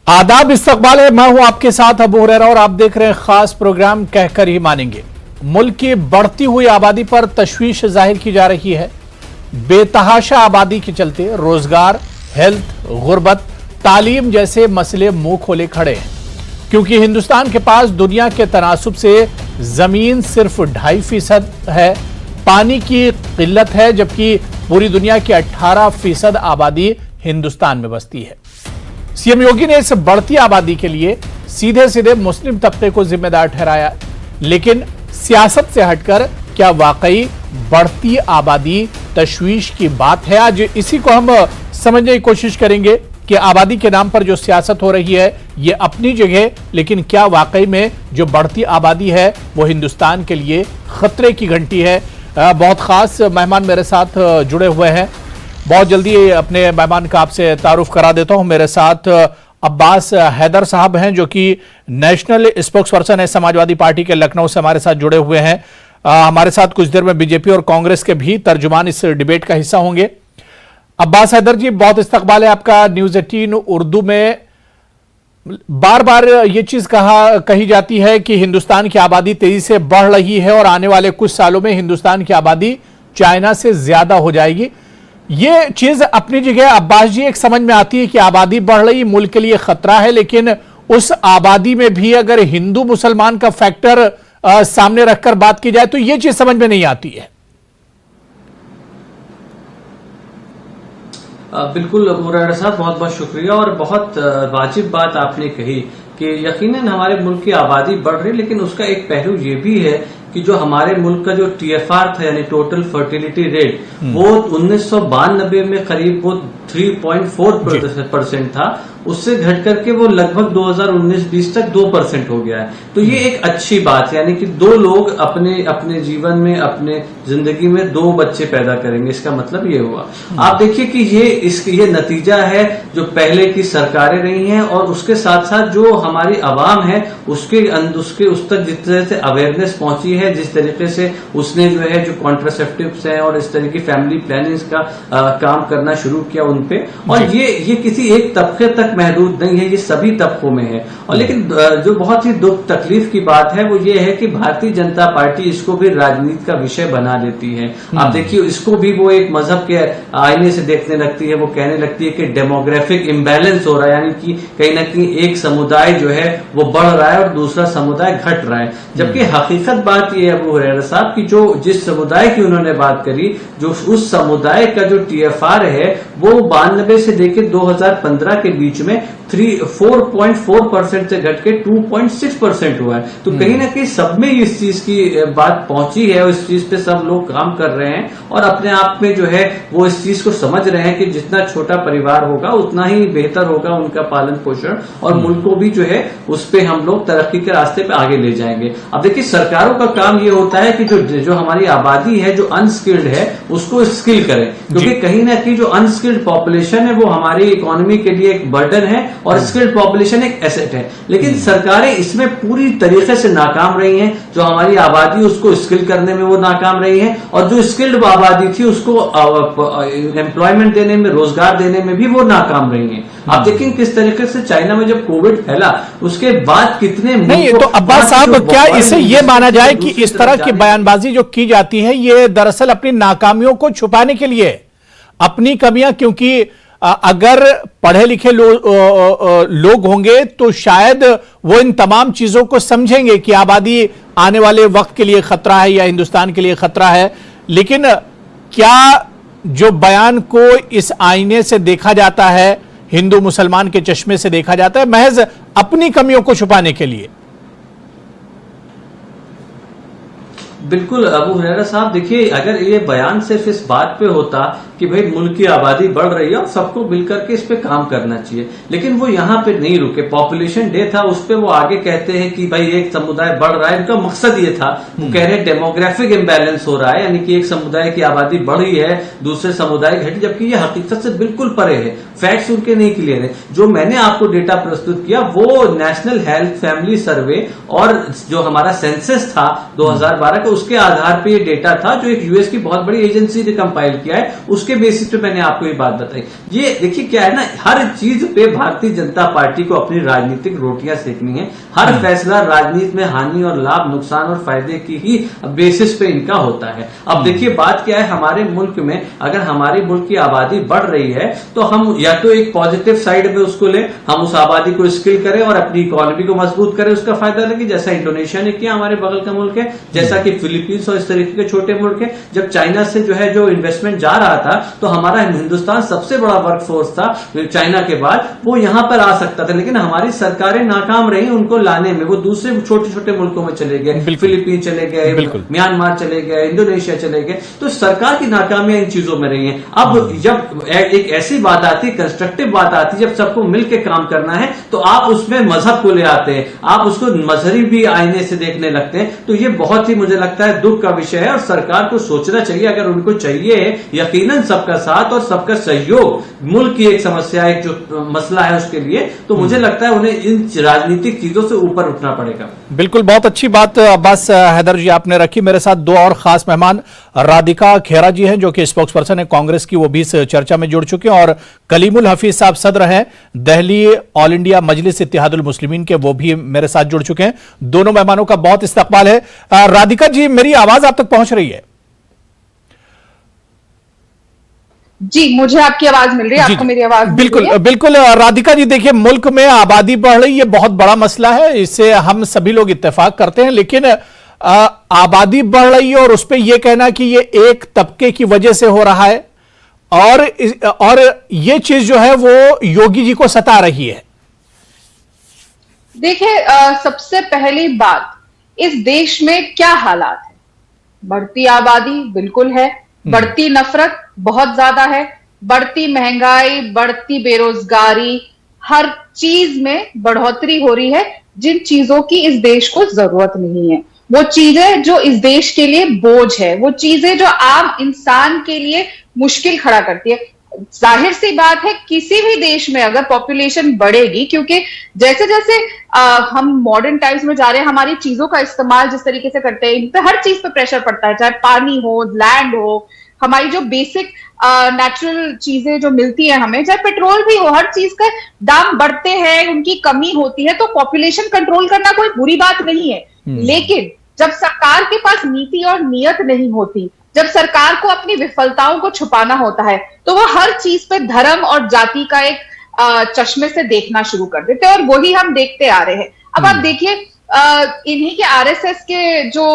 आदाब, इस्तकबाल है। मैं हूं आपके साथ अबू हुरैरा और आप देख रहे हैं खास प्रोग्राम कहकर ही मानेंगे। मुल्क की बढ़ती हुई आबादी पर तशवीश जाहिर की जा रही है। बेतहाशा आबादी के चलते रोजगार, हेल्थ, गुर्बत, तालीम जैसे मसले मुंह खोले खड़े हैं, क्योंकि हिंदुस्तान के पास दुनिया के तनासुब से जमीन सिर्फ 2.5% है, पानी की किल्लत है, जबकि पूरी दुनिया की 18% आबादी हिंदुस्तान में बसती है। सीएम योगी ने इस बढ़ती आबादी के लिए सीधे सीधे मुस्लिम तबके को जिम्मेदार ठहराया, लेकिन सियासत से हटकर क्या वाकई बढ़ती आबादी तशवीश की बात है? आज इसी को हम समझने की कोशिश करेंगे कि आबादी के नाम पर जो सियासत हो रही है ये अपनी जगह, लेकिन क्या वाकई में जो बढ़ती आबादी है वो हिंदुस्तान के लिए खतरे की घंटी है? बहुत खास मेहमान मेरे साथ जुड़े हुए हैं। बहुत जल्दी अपने मेहमान का आपसे तारुफ करा देता हूं। मेरे साथ अब्बास हैदर साहब हैं, जो कि नेशनल स्पोक्स पर्सन है समाजवादी पार्टी के, लखनऊ से हमारे साथ जुड़े हुए हैं। हमारे साथ कुछ देर में बीजेपी और कांग्रेस के भी तर्जुमान इस डिबेट का हिस्सा होंगे। अब्बास हैदर जी, बहुत इस्तकबाल है आपका। न्यूज़ 18 उर्दू में बार बार ये चीज कही जाती है कि हिंदुस्तान की आबादी तेजी से बढ़ रही है और आने वाले कुछ सालों में हिंदुस्तान की आबादी चाइना से ज्यादा हो जाएगी। ये चीज अपनी जगह अब्बास जी एक समझ में आती है कि आबादी बढ़ रही मुल्क के लिए खतरा है, लेकिन उस आबादी में भी अगर हिंदू मुसलमान का फैक्टर सामने रखकर बात की जाए तो ये चीज समझ में नहीं आती है। बिल्कुल अबू हुरैरा साहब, बहुत बहुत शुक्रिया। और बहुत वाजिब बात आपने कही कि यकीनन हमारे मुल्क की आबादी बढ़ रही है, लेकिन उसका एक पहलू ये भी है कि जो हमारे मुल्क का जो TFR था, यानी टोटल फर्टिलिटी रेट, वो 1992 में करीब वो 3.4% था। उससे घट करके वो लगभग 2019-20 तक 2% हो गया है। तो ये एक अच्छी बात है, यानी कि 2 लोग अपने जीवन में, अपने जिंदगी में 2 बच्चे पैदा करेंगे। इसका मतलब ये हुआ। आप देखिए कि ये नतीजा है जो पहले की सरकारें रही हैं, और उसके साथ साथ जो हमारी आवाम है उसके उस तक जिस तरह से अवेयरनेस पहुंची है, जिस तरीके से उसने जो कॉन्ट्रासेप्टिव्स हैं और इस तरह की फैमिली प्लानिंग का काम करना शुरू किया उन पे। और ये किसी एक तबके तक महदूद नहीं है, ये सभी तबकों में है। और लेकिन जो बहुत ही दुख तकलीफ की बात है वो ये है कि भारतीय जनता पार्टी इसको भी राजनीति का विषय बना लेती है। आप देखिए, इसको भी वो एक मजहब के आईने से देखने लगती है। वो कहने लगती है कि डेमोग्राफिक इम्बैलेंस हो रहा है, यानी कि कहीं ना कहीं एक समुदाय जो है वो बढ़ रहा है और दूसरा समुदाय घट रहा है। जबकि हकीकत बात यह है अबू हुरैरा साहब की जिस समुदाय की उन्होंने बात करी, जो उस समुदाय का जो TFR है वो 92 से लेकर 2015 के बीच में 4.4% से घट के 2.6% हुआ है। तो कहीं ना कहीं सब में इस चीज की बात पहुंची है और इस चीज पे सब लोग काम कर रहे हैं और अपने आप में जो है वो इस चीज को समझ रहे हैं कि जितना छोटा परिवार होगा उतना ही बेहतर होगा उनका पालन पोषण, और मुल्क को भी जो है उस पे हम लोग तरक्की के रास्ते पे आगे ले जाएंगे। अब देखिए, सरकारों का काम ये होता है कि जो हमारी आबादी है, जो अनस्किल्ड है, उसको स्किल करें, क्योंकि कहीं ना कहीं जो अनस्किल्ड पॉपुलेशन है वो हमारी इकोनॉमी के लिए एक बर्डन है और स्किल्ड पॉपुलेशन एक एसेट है। लेकिन सरकारें इसमें पूरी तरीके से नाकाम रही हैं। जो हमारी आबादी उसको स्किल करने में वो नाकाम रही है, और जो स्किल्ड आबादी थी उसको एम्प्लॉयमेंट देने में, रोजगार देने में भी वो नाकाम रही है। आप देखें किस तरीके से चाइना में जब कोविड फैला उसके बाद कितने नहीं। तो अब्बास साहब, क्या इसे ये माना जाए कि इस तरह की बयानबाजी जो की जाती है ये दरअसल अपनी नाकामियों को छुपाने के लिए, अपनी कमियां, क्योंकि अगर पढ़े लिखे लोग होंगे तो शायद वो इन तमाम चीजों को समझेंगे कि आबादी आने वाले वक्त के लिए खतरा है या हिंदुस्तान के लिए खतरा है। लेकिन क्या जो बयान को इस आईने से देखा जाता है, हिंदू मुसलमान के चश्मे से देखा जाता है, महज अपनी कमियों को छुपाने के लिए? बिल्कुल अबू हुरैरा साहब, देखिए, अगर ये बयान सिर्फ इस बात पे होता कि भाई मुल्क की आबादी बढ़ रही है और सबको मिलकर के इस पे काम करना चाहिए, लेकिन वो यहाँ पे नहीं रुके। पॉपुलेशन डे था, उस पे वो आगे कहते हैं कि भाई एक समुदाय बढ़ रहा है। इनका मकसद ये था, वो कह रहे हैं डेमोग्राफिक इम्बैलेंस हो रहा है, यानी कि एक समुदाय की आबादी बढ़ी है, दूसरे समुदाय घटी, जबकि ये हकीकत से बिल्कुल परे है। फैक्ट्स उनके नहीं क्लियर है। जो मैंने आपको डेटा प्रस्तुत किया वो नेशनल हेल्थ फैमिली सर्वे और जो हमारा सेंसस था 2012 का, तो उसके आधार पे ये डेटा था जो एक यूएस की बहुत बड़ी एजेंसी ने कंपाइल किया है, उसके बेसिस पे मैंने आपको ये बात बताई। ये देखिए क्या है ना, हर चीज पे भारतीय जनता पार्टी को अपनी राजनीतिक रोटियां सेकनी है। हर फैसला राजनीति में हानि और लाभ, नुकसान और फायदे की ही बेसिस पे इनका होता है। अब देखिए बात क्या है, हमारे मुल्क में अगर हमारे मुल्क की आबादी बढ़ रही है तो हम या तो एक पॉजिटिव साइड में उसको लें, हम उस आबादी को स्किल करें और अपनी इकोनॉमी को मजबूत करें, उसका फायदा लगे, जैसा इंडोनेशिया ने किया, हमारे बगल का मुल्क है, जैसा कि फिलीपींस और इस तरीके के छोटे मुल्क है। जब चाइना से जो इन्वेस्टमेंट जा रहा था तो हमारा हिंदुस्तान सबसे बड़ा वर्कफोर्स था चाइना के बाद, वो यहां पर आ सकता था, लेकिन हमारी सरकारें नाकाम रही उनको लाने में। वो दूसरे छोटे छोटे मुल्कों में चले गए, फिलीपींस चले गए, म्यांमार चले गए, इंडोनेशिया चले गए, तो सरकार की नाकामियां इन चीजों में रही है। अब जब एक ऐसी बात आती है, कंस्ट्रक्टिव बात आती है, जब सबको मिलकर काम करना है तो आप उसमें मजहब को ले आते हैं, आप उसको मजहबी आईने से देखने लगते हैं। तो ये बहुत ही मुझे लगता है दुख का विषय है और सरकार को सोचना चाहिए, अगर उनको चाहिए यकीनन सबका साथ और सबका सहयोग, मुल्क की एक समस्या, एक जो मसला है उसके लिए, तो मुझे लगता है उन्हें इन राजनीतिक चीजों से ऊपर उठना पड़ेगा। बिल्कुल, बहुत अच्छी बात अब्बास हैदर जी आपने रखी। मेरे साथ दो और खास मेहमान राधिका खेरा जी हैं जो कि स्पोक्स पर्सन है कांग्रेस की, वो भी इस चर्चा में जुड़ चुके हैं, और कलीमुल हफीज साहब सदर हैं दिल्ली ऑल इंडिया मजलिस इत्तेहादुल मुस्लिमीन के, वो भी मेरे साथ जुड़ चुके हैं। दोनों मेहमानों का बहुत इस्तकबाल है। राधिका जी, मेरी आवाज आप तक पहुंच रही है? जी, मुझे आपकी आवाज मिल रही है, आपको मेरी आवाज? बिल्कुल बिल्कुल। राधिका जी, देखिए मुल्क में आबादी बढ़ रही है, बहुत बड़ा मसला है, इससे हम सभी लोग इत्तेफाक करते हैं, लेकिन आबादी बढ़ रही है और उस पर यह कहना कि ये एक तबके की वजह से हो रहा है और ये चीज जो है वो योगी जी को सता रही है। देखिए, सबसे पहली बात, इस देश में क्या हालात है? बढ़ती आबादी बिल्कुल है, बढ़ती नफरत बहुत ज्यादा है, बढ़ती महंगाई, बढ़ती बेरोजगारी, हर चीज में बढ़ोतरी हो रही है, जिन चीजों की इस देश को जरूरत नहीं है, वो चीजें जो इस देश के लिए बोझ है, वो चीजें जो आम इंसान के लिए मुश्किल खड़ा करती है। जाहिर सी बात है, किसी भी देश में अगर पॉपुलेशन बढ़ेगी, क्योंकि जैसे जैसे हम मॉडर्न टाइम्स में जा रहे हैं, हमारी चीजों का इस्तेमाल जिस तरीके से करते हैं, इन पे हर चीज पे प्रेशर पड़ता है, चाहे पानी हो, लैंड हो, हमारी जो बेसिक नेचुरल चीजें जो मिलती है हमें, चाहे पेट्रोल भी हो, हर चीज का दाम बढ़ते हैं, उनकी कमी होती है। तो पॉपुलेशन कंट्रोल करना कोई बुरी बात नहीं है, लेकिन जब सरकार के पास नीति और नियत नहीं होती, जब सरकार को अपनी विफलताओं को छुपाना होता है, तो वो हर चीज पे धर्म और जाति का एक चश्मे से देखना शुरू कर देते हैं, और वही हम देखते आ रहे हैं। अब आप देखिए, इन्हीं के आरएसएस के जो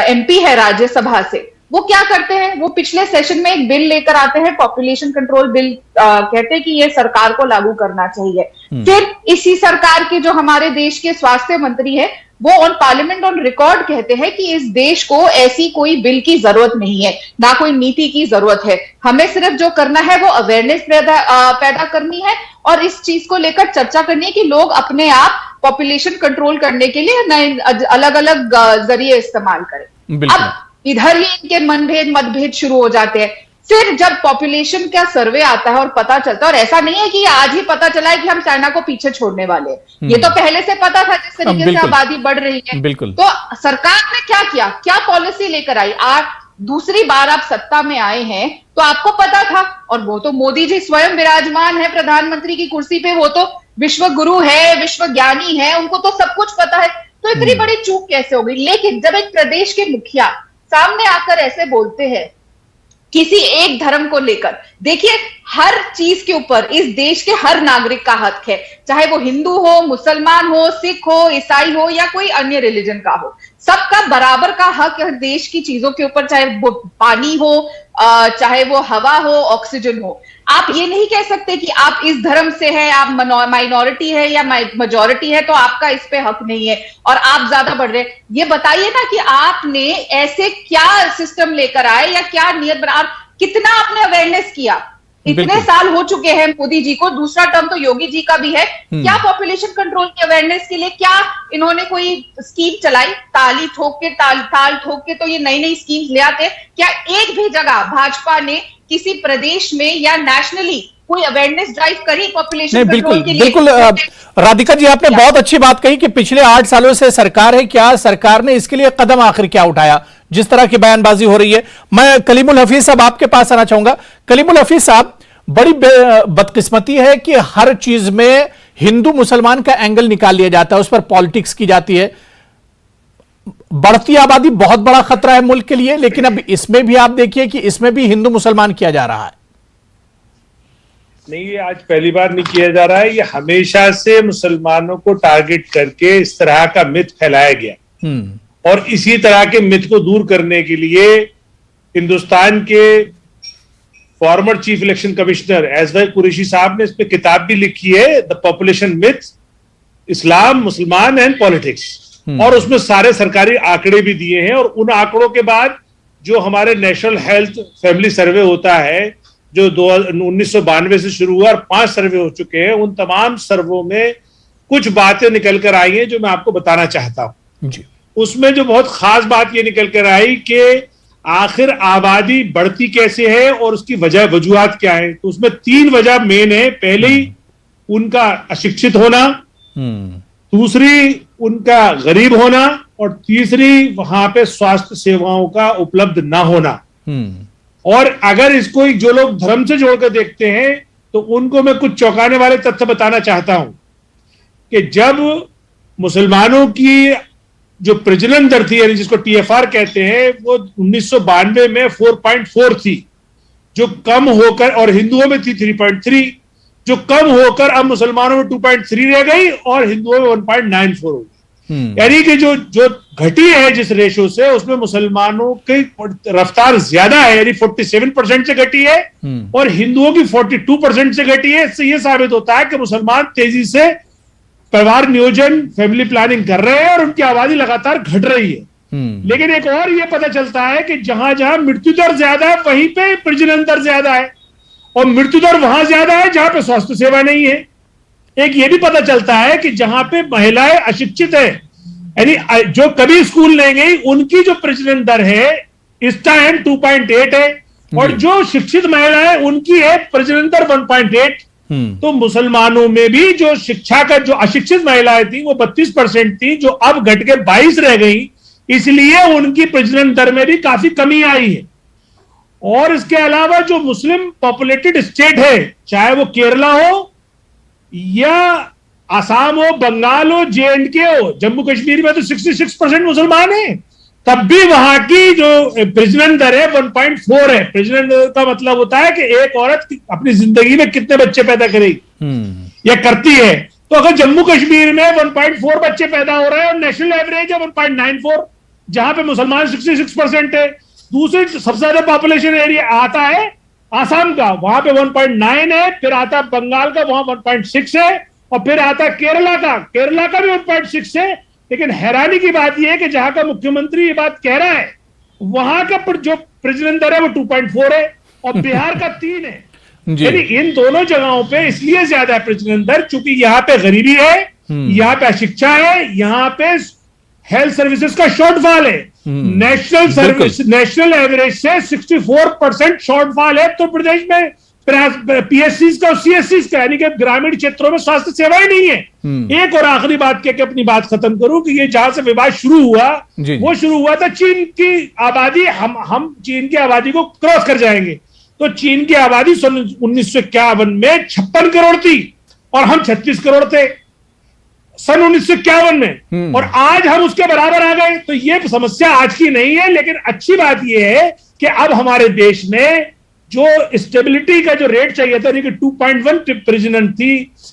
एमपी है राज्यसभा से, वो क्या करते हैं, वो पिछले सेशन में एक बिल लेकर आते हैं, पॉपुलेशन कंट्रोल बिल, कहते हैं कि ये सरकार को लागू करना चाहिए। फिर इसी सरकार के जो हमारे देश के स्वास्थ्य मंत्री है, वो ऑन पार्लियामेंट ऑन रिकॉर्ड कहते हैं कि इस देश को ऐसी कोई बिल की जरूरत नहीं है, ना कोई नीति की जरूरत है, हमें सिर्फ जो करना है वो अवेयरनेस पैदा करनी है और इस चीज को लेकर चर्चा करनी है कि लोग अपने आप पॉपुलेशन कंट्रोल करने के लिए नए अलग अलग जरिए इस्तेमाल करें। अब इधर ही इनके मतभेद शुरू हो जाते हैं। फिर जब पॉपुलेशन का सर्वे आता है और पता चलता है, और ऐसा नहीं है कि आज ही पता चला है कि हम चाइना को पीछे छोड़ने वाले हैं, ये तो पहले से पता था जिस तरीके से आबादी बढ़ रही है। तो सरकार ने क्या किया, क्या पॉलिसी लेकर आई? आज दूसरी बार आप सत्ता में आए हैं तो आपको पता था, और वो तो मोदी जी स्वयं विराजमान है प्रधानमंत्री की कुर्सी पे, वो तो विश्व गुरु है, विश्व ज्ञानी है, उनको तो सब कुछ पता है, तो इतनी बड़ी चूक कैसे हो गई? लेकिन जब एक प्रदेश के मुखिया सामने आकर ऐसे बोलते हैं किसी एक धर्म को लेकर, देखिए हर चीज के ऊपर इस देश के हर नागरिक का हक है, चाहे वो हिंदू हो, मुसलमान हो, सिख हो, ईसाई हो या कोई अन्य रिलीजन का हो, सबका बराबर का हक है देश की चीजों के ऊपर, चाहे वो पानी हो, चाहे वो हवा हो, ऑक्सीजन हो। आप ये नहीं कह सकते कि आप इस धर्म से हैं, आप माइनॉरिटी है या मेजॉरिटी है तो आपका इस पे हक नहीं है और आप ज्यादा बढ़ रहे हैं। ये बताइए ना कि आपने ऐसे क्या सिस्टम लेकर आए या क्या नियत बना, कितना आपने अवेयरनेस किया? इतने साल हो चुके हैं मोदी जी को, दूसरा टर्म तो योगी जी का भी है, क्या पॉपुलेशन कंट्रोल की अवेयरनेस के लिए क्या इन्होंने कोई स्कीम चलाई? ताली ठोक के ताल ठोक के तो ये नई नई स्कीम ले आते। क्या एक भी जगह भाजपा ने किसी प्रदेश में या नेशनली कोई अवेयरनेस ड्राइव करी पॉपुलेशन नहीं, कंट्रोल बिल्कुल के लिए? बिल्कुल राधिका जी, आपने बहुत अच्छी बात कही कि पिछले 8 सालों से सरकार है, क्या सरकार ने इसके लिए कदम आखिर क्या उठाया, जिस तरह की बयानबाजी हो रही है। मैं कलीमुल हफीज साहब आपके पास आना चाहूंगा। कलीमुल हफीज साहब, बड़ी बदकिस्मती है कि हर चीज में हिंदू मुसलमान का एंगल निकाल लिया जाता है, उस पर पॉलिटिक्स की जाती है। बढ़ती आबादी बहुत बड़ा खतरा है मुल्क के लिए, लेकिन अब इसमें भी आप देखिए कि इसमें भी हिंदू मुसलमान किया जा रहा है। नहीं, ये आज पहली बार नहीं किया जा रहा है, ये हमेशा से मुसलमानों को टारगेट करके इस तरह का मिथ फैलाया गया। और इसी तरह के मिथ को दूर करने के लिए हिंदुस्तान के फॉर्मर चीफ इलेक्शन कमिश्नर एजवर कुरैशी साहब ने इस पे किताब भी लिखी है, द पॉपुलेशन मिथ, इस्लाम, मुसलमान एंड पॉलिटिक्स। और उसमें सारे सरकारी आंकड़े भी दिए हैं। और उन आंकड़ों के बाद जो हमारे नेशनल हेल्थ फैमिली सर्वे होता है, जो 1992 से शुरू हुआ और 5 सर्वे हो चुके हैं, उन तमाम सर्वों में कुछ बातें निकल कर आई हैं जो मैं आपको बताना चाहता हूं जी। उसमें जो बहुत खास बात ये निकल कर आई कि आखिर आबादी बढ़ती कैसे है और उसकी वजूहात क्या है। तो उसमें 3 वजह मेन है। पहली, उनका अशिक्षित होना, दूसरी उनका गरीब होना, और तीसरी वहां पे स्वास्थ्य सेवाओं का उपलब्ध ना होना। और अगर इसको जो लोग धर्म से जोड़कर देखते हैं तो उनको मैं कुछ चौंकाने वाले तथ्य बताना चाहता हूं कि जब मुसलमानों की जो प्रजनन दर थी, यानी जिसको TFR कहते हैं, वो 1992 में 4.4 थी, जो कम होकर, और हिंदुओं में थी 3.3, जो कम होकर अब मुसलमानों में 2.3 रह गई और हिंदुओं में 1.94 हो गई। यानी कि जो घटी है जिस रेशो से, उसमें मुसलमानों की रफ्तार ज्यादा है, यानी 47% से घटी है, और हिंदुओं की 42% से घटी है। इससे यह साबित होता है कि मुसलमान तेजी से परिवार नियोजन, फैमिली प्लानिंग कर रहे हैं और उनकी आबादी लगातार घट रही है। लेकिन एक और ये पता चलता है कि जहां जहां मृत्यु दर ज्यादा है, वहीं पे प्रजनन दर ज्यादा है, और मृत्यु दर वहां ज्यादा है जहां पे स्वास्थ्य सेवा नहीं है। एक ये भी पता चलता है कि जहां पे महिलाएं अशिक्षित है, यानी जो कभी स्कूल नहीं गई, उनकी जो प्रजनन दर है इस टाइम 2.8 है, और जो शिक्षित महिलाएं उनकी है प्रजनन दर 1.8। तो मुसलमानों में भी जो शिक्षा का, जो अशिक्षित महिलाएं थी वो 32% थी, जो अब घट के 22 रह गई, इसलिए उनकी प्रजनन दर में भी काफी कमी आई है। और इसके अलावा जो मुस्लिम पॉपुलेटेड स्टेट है, चाहे वो केरला हो या आसाम हो, बंगाल हो, JNK हो, जम्मू कश्मीर में तो 66% मुसलमान है, तब भी वहां की जो प्रजनन दर है 1.4 है। प्रजनन दर का मतलब होता है कि एक औरत अपनी जिंदगी में कितने बच्चे पैदा करेगी या करती है। तो अगर जम्मू कश्मीर में 1.4 बच्चे पैदा हो रहे हैं और नेशनल एवरेज है 1.94, जहां पे मुसलमान 66% है। दूसरे सबसे ज्यादा पॉपुलेशन एरिया आता है आसाम का, वहां पे 1.9 है, फिर आता बंगाल का, वहां 1.6 है, और फिर आता केरला का भी 1.6 है। लेकिन हैरानी की बात यह है कि जहां का मुख्यमंत्री ये बात कह रहा है, वहां का जो प्रजनन दर है वो 2.4 है, और बिहार का 3 है। यानी इन दोनों जगहों पे इसलिए ज्यादा है प्रजनन दर, चूंकि यहाँ पे गरीबी है, यहाँ पे अशिक्षा है, यहाँ पे हेल्थ सर्विसेज का शॉर्टफॉल है। नेशनल एवरेज से 64% शॉर्टफॉल है उत्तर प्रदेश में PSCs का और CSCs का, यानी कि ग्रामीण क्षेत्रों में स्वास्थ्य सेवाएं नहीं है। एक और आखिरी बात कह के अपनी बात खत्म करूं कि ये जहां से विवाद शुरू हुआ, वो शुरू हुआ था चीन की आबादी, हम चीन की आबादी को क्रॉस कर जाएंगे। तो चीन की आबादी 1951 में 56 करोड़ थी और हम 36 करोड़ थे सन 1951 में, और आज हम उसके बराबर आ गए। तो ये समस्या आज की नहीं है, लेकिन अच्छी बात यह है कि अब हमारे देश में जो स्टेबिलिटी का जो रेट चाहिए था, यानी कि 2.1 प्रजनन थी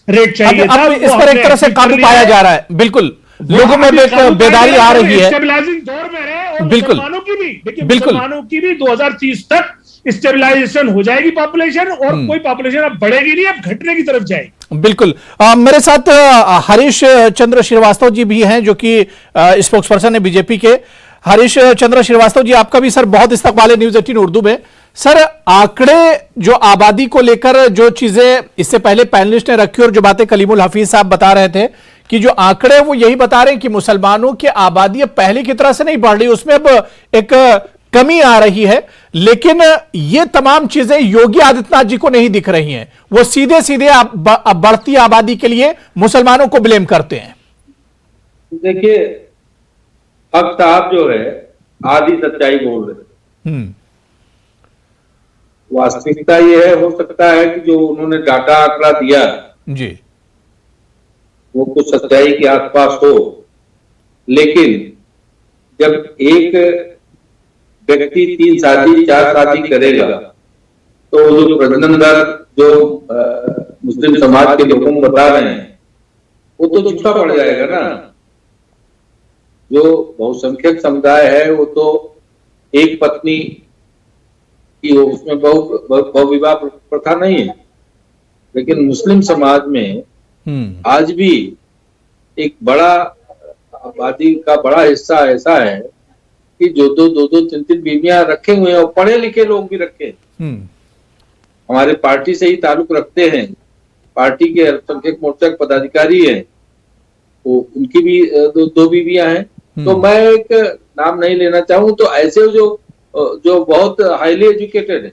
रेट चाहिए था, इस पर एक तरह से काबू पाया जा रहा है। बिल्कुल, लोगों में बेदारी आ रही है, स्टेबलाइजिंग दौर में रहे, और बिल्कुल मुसलमानों की भी, देखिए मुसलमानों की भी 2030 तक स्टेबलाइजेशन हो जाएगी पॉपुलेशन, और कोई पॉपुलेशन अब बढ़ेगी नहीं, अब घटने की तरफ जाएगी। बिल्कुल। मेरे साथ हरीश चंद्र श्रीवास्तव जी भी हैं, जो कि स्पोक्स पर्सन है बीजेपी के। हरीश चंद्र श्रीवास्तव जी, आपका भी सर बहुत इस्तकबाल है न्यूज़ 18 उर्दू में। सर, आंकड़े जो आबादी को लेकर जो चीजें इससे पहले पैनलिस्ट ने रखी और जो बातें कलीमुल हफीज साहब बता रहे थे कि जो आंकड़े वो यही बता रहे हैं कि मुसलमानों की आबादी अब पहले की तरह से नहीं बढ़ रही, उसमें अब एक कमी आ रही है, लेकिन ये तमाम चीजें योगी आदित्यनाथ जी को नहीं दिख रही हैं। वो सीधे सीधे बढ़ती आबादी के लिए मुसलमानों को ब्लेम करते हैं। देखिए, हक साहब जो है आधी सच्चाई बोल रहे हैं। वास्तविकता ये है, हो सकता है कि जो उन्होंने डाटा आंकड़ा दिया जी वो कुछ सच्चाई के आसपास हो, लेकिन जब एक व्यक्ति 3 शादी 4 शादी करेगा तो जो प्रजनन दर जो मुस्लिम समाज के लोगों को बता रहे हैं वो तो झूठा पड़ जाएगा ना। जो बहुसंख्यक समुदाय है वो तो एक पत्नी की, उसमें बहुविवाह प्रथा नहीं है, लेकिन मुस्लिम समाज में आज भी एक बड़ा आबादी का बड़ा हिस्सा ऐसा है कि जो दो 3 बीवियां रखे हुए हैं और पढ़े लिखे लोग भी रखे हमारे पार्टी से ही ताल्लुक रखते हैं, पार्टी के अल्पसंख्यक मोर्चा के पदाधिकारी हैं, वो उनकी भी दो बीवियां हैं। तो मैं एक नाम नहीं लेना चाहूं, तो ऐसे जो बहुत हाईली एजुकेटेड है,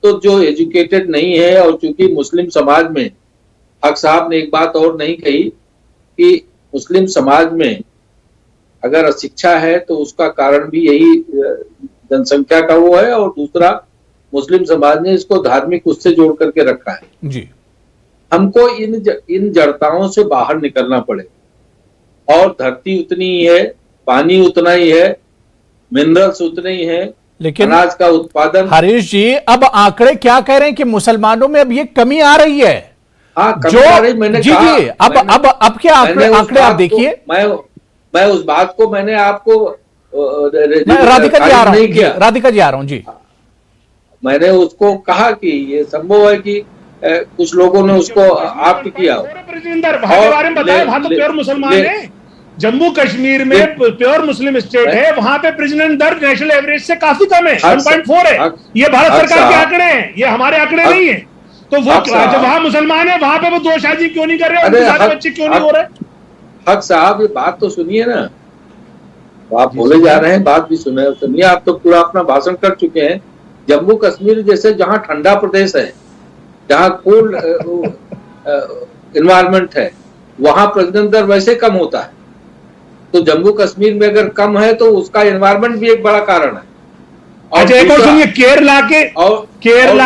तो जो एजुकेटेड नहीं है, और चूंकि मुस्लिम समाज में हक साहब ने एक बात और नहीं कही कि मुस्लिम समाज में अगर अशिक्षा है तो उसका कारण भी यही जनसंख्या का वो है, और दूसरा मुस्लिम समाज ने इसको धार्मिक उससे जोड़ करके रखा है जी। हमको इन जड़ताओं से बाहर निकलना पड़े, और धरती उतनी ही है, पानी उतना ही है, मिनरल्स उतने ही है, लेकिन अनाज का उत्पादन। हरीश जी, अब आंकड़े क्या कह रहे हैं कि मुसलमानों में अब ये कमी आ रही है। हाँ, जो मैंने जी कहा, जी, अब क्या आंकड़े आप देखिए। मैं उस बात को मैंने आपको राधिका जी आ रहा हूं, राधिका जी आ रहा हूं जी। मैंने उसको कहा कि ये संभव है कि कुछ लोगों ने उसको आप किया। बारे में बताया, वहां तो प्योर मुसलमान है। जम्मू कश्मीर में प्योर मुस्लिम स्टेट है, वहां पे प्रेसिडेंट दर नेशनल एवरेज से काफी कम है, 1.4 है। ये भारत सरकार के आंकड़े हैं, ये हमारे आंकड़े नहीं है। तो वो जब वहां मुसलमान है, वहां पे वो 2 शादी क्यों नहीं कर रहे, उनके साथ बच्चे क्यों नहीं हो रहे? हक साहब, ये बात तो सुनिए ना, आप बोले जा रहे हैं, बात भी सुनिए। आप तो पूरा अपना भाषण कर चुके हैं। जम्मू कश्मीर जैसे जहां ठंडा प्रदेश है, जहां कूल एनवायरमेंट है, वहां प्रजनन दर वैसे कम होता है। तो जम्मू कश्मीर में अगर कम है तो उसका एनवायरनमेंट भी एक बड़ा कारण है। अच्छा, एक और सुनिए, केरला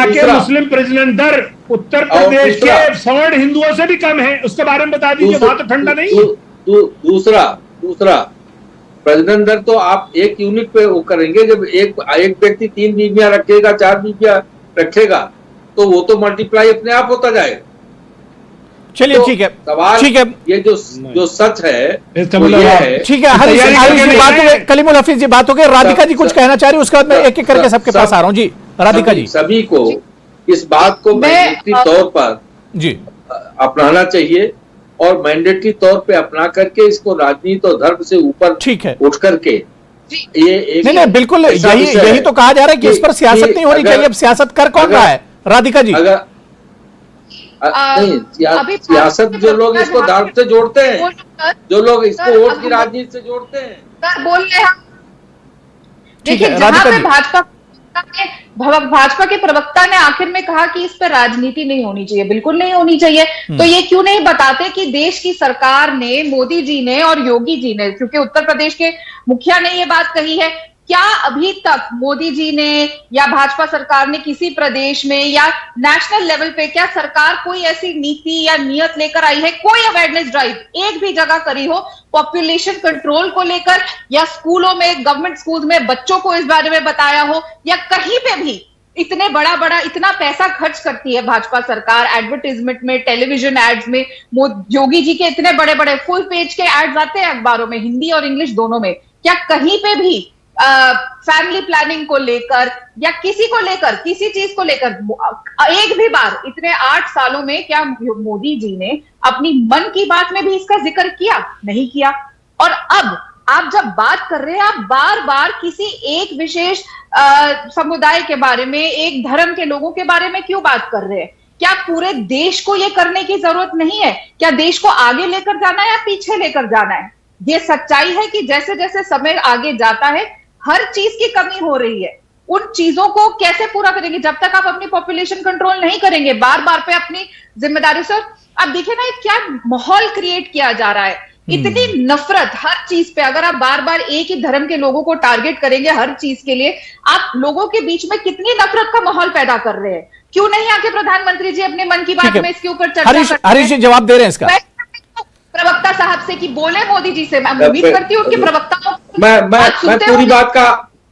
के मुस्लिम प्रजनन दर उत्तर प्रदेश के सवर्ण हिंदुओं से भी कम है, उसके बारे में बता दीजिए। वहां तो ठंडा नहीं है। दूसरा प्रजनन दर तो आप एक यूनिट पे वो करेंगे, जब एक व्यक्ति 3 बीवियां रखेगा, 4 बीवियां रखेगा, तो वो तो मल्टीप्लाई अपने आप होता जाएगा। चलिए, ठीक है, ठीक है। ये जो सच है वो ये है। ठीक है, कलीमुल हफीज जी बात हो गई। राधिका जी कुछ कहना चाह रही है, उसके बाद मैं एक एक करके सबके पास आ रहा हूँ जी। राधिका जी, सभी को इस बात को मैंडेटरी तौर पर जी अपनाना चाहिए, और मैंडेटरी तौर पे अपना करके इसको राजनीति और धर्म से ऊपर ठीक है उठ करके ये नहीं, बिल्कुल यही तो कहा जा रहा है कि इस पर सियासत नहीं होनी चाहिए। अब सियासत कर कौन रहा है राधिका जी? नहीं, सियासत जो लोग इसको धर्म से जोड़ते हैं, जो लोग इसको वोट की राजनीति से जोड़ते हैं, बोल रहे हैं। देखिए, जहां पे भाजपा के प्रवक्ता ने आखिर में कहा कि इस पर राजनीति नहीं होनी चाहिए, बिल्कुल नहीं होनी चाहिए, तो ये क्यों नहीं बताते कि देश की सरकार ने, मोदी जी ने और योगी जी ने, क्योंकि उत्तर प्रदेश के मुखिया ने ये बात कही है, क्या अभी तक मोदी जी ने या भाजपा सरकार ने किसी प्रदेश में या नेशनल लेवल पे क्या सरकार कोई ऐसी नीति या नियत लेकर आई है, कोई अवेयरनेस ड्राइव एक भी जगह करी हो पॉपुलेशन कंट्रोल को लेकर, या स्कूलों में, गवर्नमेंट स्कूल में बच्चों को इस बारे में बताया हो, या कहीं पे भी? इतने बड़ा इतना पैसा खर्च करती है भाजपा सरकार एडवर्टाइजमेंट में, टेलीविजन एड्स में। योगी जी के इतने बड़े फुल पेज के एड्स आते हैं अखबारों में, हिंदी और इंग्लिश दोनों में। क्या कहीं पे भी फैमिली प्लानिंग को लेकर या किसी को लेकर, किसी चीज को लेकर एक भी बार इतने 8 सालों में क्या मोदी जी ने अपनी मन की बात में भी इसका जिक्र किया? नहीं किया। और अब आप जब बात कर रहे हैं, आप बार बार किसी एक विशेष समुदाय के बारे में, एक धर्म के लोगों के बारे में क्यों बात कर रहे हैं? क्या पूरे देश को यह करने की जरूरत नहीं है? क्या देश को आगे लेकर जाना है या पीछे लेकर जाना है? ये सच्चाई है कि जैसे जैसे समय आगे जाता है, हर चीज की कमी हो रही है। उन चीजों को कैसे पूरा करेंगे जब तक आप अपनी पॉपुलेशन कंट्रोल नहीं करेंगे? बार बार पे अपनी जिम्मेदारी से आप देखिए ना, क्या माहौल क्रिएट किया जा रहा है, इतनी नफरत हर चीज पे। अगर आप बार बार एक ही धर्म के लोगों को टारगेट करेंगे हर चीज के लिए, आप लोगों के बीच में कितनी नफरत का माहौल पैदा कर रहे हैं। क्यों नहीं आके प्रधानमंत्री जी अपने मन की बात में इसके ऊपर चर्चा करते हैं? हरीश जी जवाब दे रहे हैं इसका प्रवक्ता साहब से कि बोले मोदी जी से। मैं उम्मीद करती हूँ उनके प्रवक्ताओं मैं पूरी बात का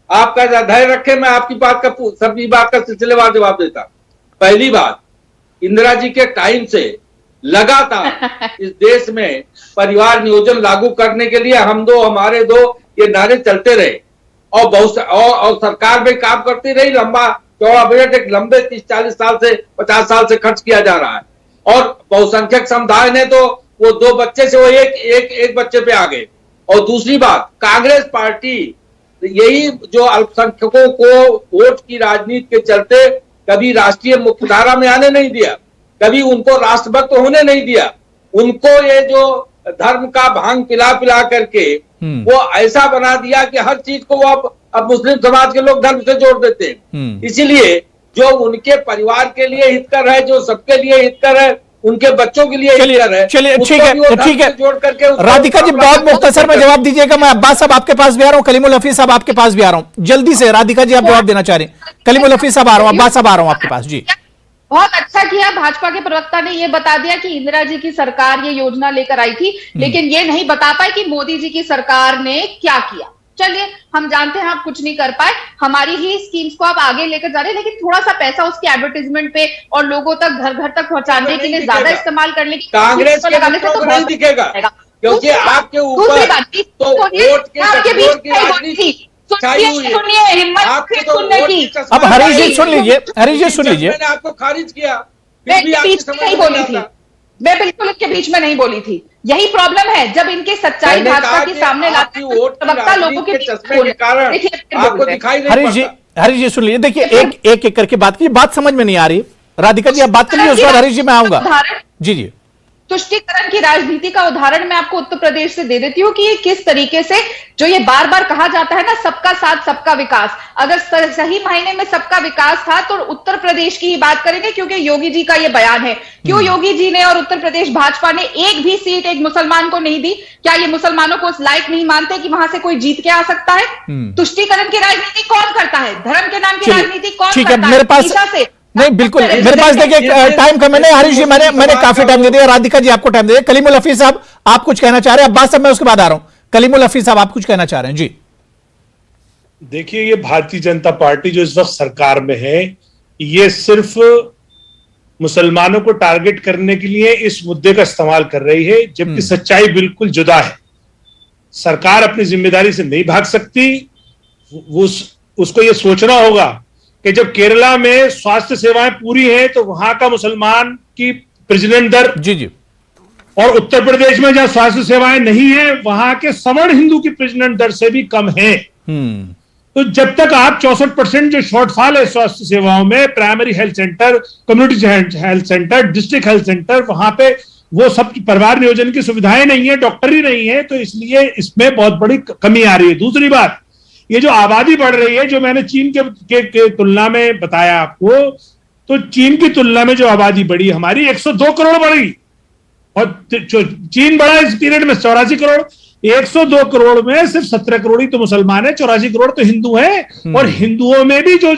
आपका धैर्य रखे, मैं आपकी बात का सभी बात का सिलसिलेवार जवाब देता। पहली बात, इंदिरा जी के टाइम से लगातार इस देश में परिवार नियोजन लागू करने के लिए हम दो हमारे दो ये नारे चलते रहे और बहुत और सरकार में काम करती रही। लंबा चौड़ा बजट एक लंबे 30-40 साल से 50 साल से खर्च किया जा रहा है और बहुसंख्यक समुदाय ने तो वो 2 बच्चे से वो एक बच्चे पे आ गए। और दूसरी बात, कांग्रेस पार्टी यही जो अल्पसंख्यकों को वोट की राजनीति के चलते कभी राष्ट्रीय मुख्यधारा में आने नहीं दिया, कभी उनको राष्ट्रभक्त होने नहीं दिया। उनको ये जो धर्म का भांग पिला पिला करके वो ऐसा बना दिया कि हर चीज को वो अब मुस्लिम समाज के लोग धर्म से जोड़ देते हैं। इसीलिए जो उनके परिवार के लिए हितकर है, जो सबके लिए हितकर है, उनके बच्चों के लिए हितकर है, चलिए ठीक है जोड़ करके राधिका जी बहुत मुख्तसर में जवाब दीजिएगा। मैं अब्बास साहब आपके पास भी आ रहा हूँ, कलीमुल हफीज साहब आपके पास भी आ रहा हूँ। जल्दी से राधिका जी आप जवाब देना चाह रहे हैं। कलीमुल हफीज साहब आ रहा हूँ, अब्बास साहब आ रहा हूँ आपके पास। जी बहुत अच्छा किया, भाजपा के प्रवक्ता ने यह बता दिया कि इंदिरा जी की सरकार ये योजना लेकर आई थी, लेकिन ये नहीं बता पाए कि मोदी जी की सरकार ने क्या किया। चलिए हम जानते हैं आप कुछ नहीं कर पाए, हमारी ही स्कीम्स को आप आगे लेकर जा रहे हैं, लेकिन थोड़ा सा पैसा उसके एडवर्टाइजमेंट पे और लोगों तक घर घर तक पहुंचाने के लिए ज्यादा इस्तेमाल करने की कांग्रेस के लगाने से तो नहीं दिखेगा, क्योंकि आपके ऊपर दूसरी बात तो वोट के सुनिए हिम्मत सुनने की। अब हरीश जी सुन लीजिए, हरीश जी सुन लीजिए। मैंने आपको खारिज किया, मैं इनके बीच में नहीं बोली थी, मैं बिल्कुल इनके बीच में नहीं बोली थी। यही प्रॉब्लम है जब इनके सच्चाई भाजपा के सामने लाते हैं, प्रवक्ता लोगों के चश्मे के कारण आपको दिखाई नहीं पड़ता। हरीश जी सुन लीजिए, देखिए एक करके बात की, बात समझ में नहीं आ रही। राधिका जी आप बात करिए, उसके बाद हरीश जी मैं आऊंगा। जी तुष्टीकरण की राजनीति का उदाहरण मैं आपको उत्तर प्रदेश से दे देती हूँ कि किस तरीके से जो ये बार बार कहा जाता है ना, सबका साथ सबका विकास, अगर सही मायने में सबका विकास था तो उत्तर प्रदेश की ही बात करेंगे, क्योंकि योगी जी का ये बयान है। क्यों योगी जी ने और उत्तर प्रदेश भाजपा ने एक भी सीट एक मुसलमान को नहीं दी? क्या ये मुसलमानों को उस लायक नहीं मानते कि वहां से कोई जीत के आ सकता है? तुष्टीकरण की राजनीति कौन करता है? धर्म के नाम की राजनीति कौन करता है? मेरे पास नहीं, बिल्कुल मेरे पास देखिए टाइम कम है। नहीं हरीश जी मैंने काफी टाइम दे दिया, राधिका जी आपको टाइम दे दिया। कलीमुल हफीज साहब आप कुछ कहना चाह रहे हैं? अब्बास साहब मैं उसके बाद आ रहा हूं। कलीमुल हफीज साहब आप कुछ कहना चाह रहे हैं? जी देखिए, ये भारतीय जनता पार्टी जो इस वक्त सरकार में है, ये सिर्फ मुसलमानों को टारगेट करने के लिए इस मुद्दे का इस्तेमाल कर रही है, जबकि सच्चाई बिल्कुल जुदा है। सरकार अपनी जिम्मेदारी से नहीं भाग सकती। उसको ये सोचना होगा कि जब केरला में स्वास्थ्य सेवाएं पूरी हैं तो वहां का मुसलमान की प्रजनन दर जी और उत्तर प्रदेश में जहां स्वास्थ्य सेवाएं नहीं है वहां के सवर्ण हिंदू की प्रजनन दर से भी कम है। तो जब तक आप 64% जो शॉर्टफॉल है स्वास्थ्य सेवाओं में, primary health centre, community health centre, district health centre, वहां पे वो सब परिवार नियोजन की सुविधाएं नहीं है, डॉक्टर ही नहीं है, तो इसलिए इसमें बहुत बड़ी कमी आ रही है। दूसरी बात, ये जो आबादी बढ़ रही है, जो मैंने चीन के तुलना में बताया आपको, तो चीन की तुलना में जो आबादी बढ़ी हमारी 102 करोड़ बढ़ी और चीन बढ़ा इस पीरियड में 84 करोड़। 102 करोड़ में सिर्फ 17 करोड़ ही तो मुसलमान है, 84 करोड़ तो हिंदू हैं। और हिंदुओं में भी जो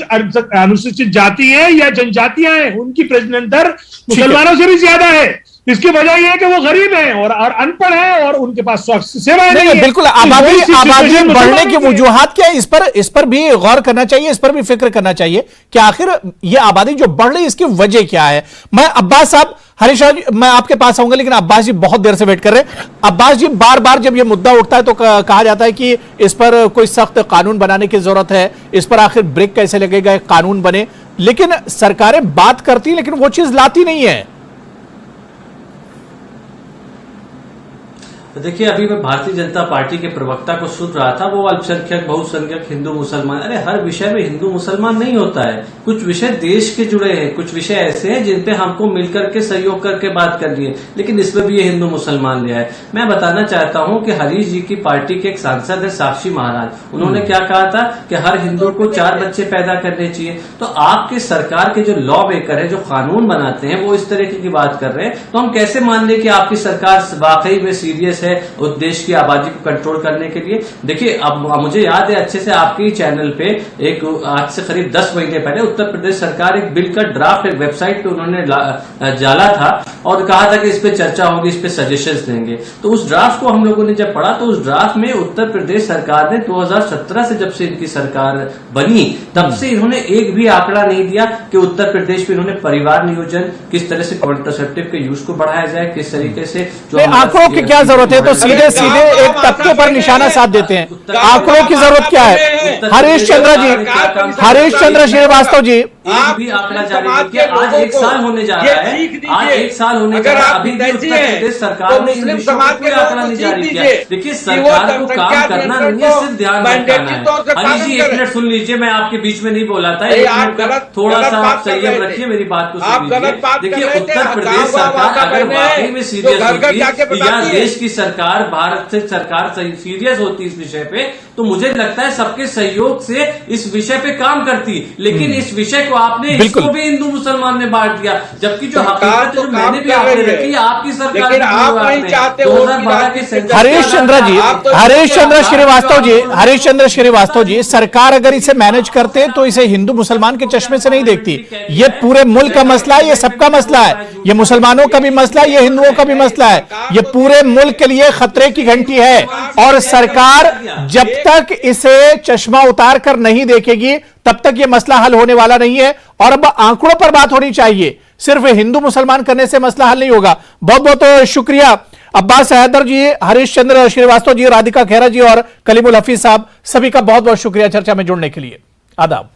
अनुसूचित जाति है या जनजातियां हैं, उनकी प्रजनन दर मुसलमानों से भी ज्यादा है। इसकी वजह यह है कि वो गरीब हैं और अनपढ़ हैं और उनके पास स्वास्थ्य सेवाएं नहीं है। बिल्कुल आबादी बढ़ने की वजूहात क्या है, इस पर भी गौर करना चाहिए, इस पर भी फिक्र करना चाहिए कि आखिर ये आबादी जो बढ़ रही है इसकी वजह क्या है। मैं अब्बास साहब, हरीश जी मैं आपके पास आऊंगा, लेकिन अब्बास जी बहुत देर से वेट कर रहे हैं। अब्बास जी बार बार जब ये मुद्दा उठता है तो कहा जाता है कि इस पर कोई सख्त कानून बनाने की जरूरत है, इस पर आखिर ब्रेक कैसे लगेगा, कानून बने, लेकिन सरकारें बात करती है लेकिन वो चीज लाती नहीं है। तो देखिए, अभी मैं भारतीय जनता पार्टी के प्रवक्ता को सुन रहा था, वो अल्पसंख्यक बहुसंख्यक हिंदू मुसलमान, अरे हर विषय में हिंदू मुसलमान नहीं होता है। कुछ विषय देश के जुड़े हैं, कुछ विषय ऐसे हैं जिन पे हमको मिलकर के सहयोग करके बात करनी है, लेकिन इसमें भी ये हिंदू मुसलमान ले आए। मैं बताना चाहता हूं कि हरीश जी की पार्टी के एक सांसद है साक्षी महाराज, उन्होंने क्या कहा था कि हर हिंदू को 4 बच्चे पैदा करने चाहिए। तो आपके सरकार के जो लॉ मेकर है, जो कानून बनाते हैं, वो इस तरीके की बात कर रहे हैं, तो हम कैसे मान लें कि आपकी सरकार वाकई में सीरियस है उस देश की आबादी को कंट्रोल करने के लिए। देखिए, अब मुझे याद है अच्छे से, आपके ही चैनल पे एक आज से करीब 10 महीने पहले उत्तर प्रदेश सरकार एक बिल का ड्राफ्ट एक वेबसाइट पे उन्होंने डाला था और कहा था कि इस पे चर्चा होगी, इस पे सजेशंस देंगे। तो उस ड्राफ्ट को हम लोगों ने जब पढ़ा तो उस ड्राफ्ट में उत्तर प्रदेश सरकार ने 2017 से जब से इनकी सरकार बनी तब से इन्होंने एक भी आंकड़ा नहीं दिया कि उत्तर प्रदेश में इन्होंने परिवार नियोजन, किस तरह से कॉन्ट्रासेप्टिव के यूज को बढ़ाया जाए, किस तरीके से आंकड़ों की क्या जरूरत है? तो सीधे सीधे एक तबके पर निशाना साध देते हैं, आंकड़ों की जरूरत क्या है? हरीश चंद्र जी, हरीश चंद्र श्रीवास्तव जी, एक भी आंकड़ा जारी नहीं किया। आज 1 साल होने जा रहा है, आज 1 साल होने जा रहा है, अभी भी उत्तर प्रदेश सरकार ने इन विषयों पर कोई आंकड़ा नहीं जारी किया। देखिए, सरकार को काम करना नहीं है, सिर्फ ध्यान भटकाना है। हरीश जी, 1 मिनट सुन लीजिए, मैं आपके बीच में नहीं बोला था, 1 मिनट का थोड़ा सा आप संयम रखिए, मेरी बात को सुन लीजिए। देखिए, उत्तर प्रदेश सरकार अगर वाकई में सीरियस होती या देश की सरकार, भारत से सरकार सीरियस होती इस विषय पे, तो मुझे लगता है सबके सहयोग से इस विषय पे काम करती। लेकिन इस विषय को आपने, इसको भी हिंदू मुसलमान ने बांट दिया, जबकि जो हकीकत जो मैंने भी आपने रखी है, आपकी सरकार ने 2012 के हरीश चंद्र जी, हरीश चंद्र श्रीवास्तव जी, हरीश चंद्र श्रीवास्तव जी, सरकार अगर इसे मैनेज करते तो इसे हिंदू मुसलमान के चश्मे से नहीं देखती। ये पूरे मुल्क का मसला है, ये सबका मसला है, ये मुसलमानों का भी मसला है, ये हिंदुओं का भी मसला है, ये पूरे मुल्क के लिए खतरे की घंटी है। और सरकार जब तक इसे चश्मा उतार कर नहीं देखेगी तब तक ये मसला हल होने वाला नहीं है। और अब आंकड़ों पर बात होनी चाहिए, सिर्फ हिंदू मुसलमान करने से मसला हल नहीं होगा। बहुत बहुत शुक्रिया अब्बास हैदर जी, हरीश चंद्र श्रीवास्तव जी, राधिका खेरा जी और कलीमुल हफीज साहब, सभी का बहुत बहुत शुक्रिया चर्चा में जुड़ने के लिए। आदाब।